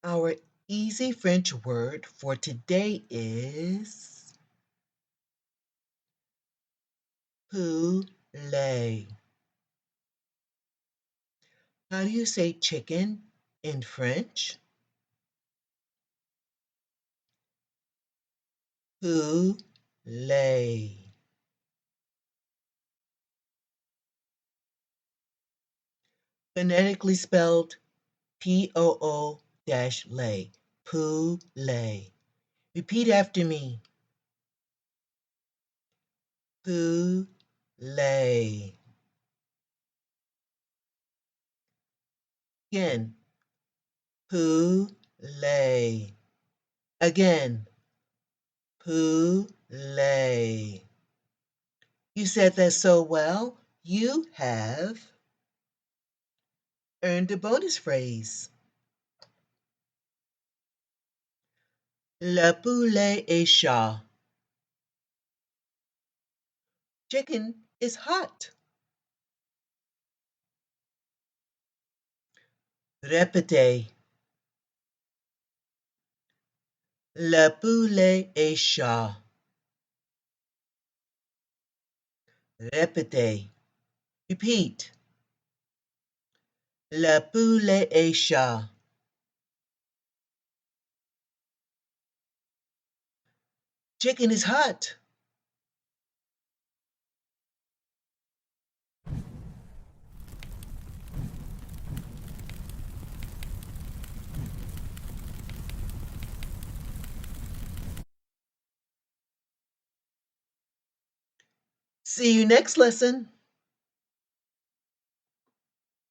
Our easy French word for today is poulet. How do you say chicken in French? Poulet. Phonetically spelled P-O-O-lay. Poulet. Repeat after me. Poulet. Again. Poulet. Again. Poulet. You said that so well. You have earned a bonus phrase. Le poulet est chaud. Chicken is hot. Répétez. Le poulet est chaud. Répétez. Repeat. Le poulet est chaud. Chicken is hot. See you next lesson.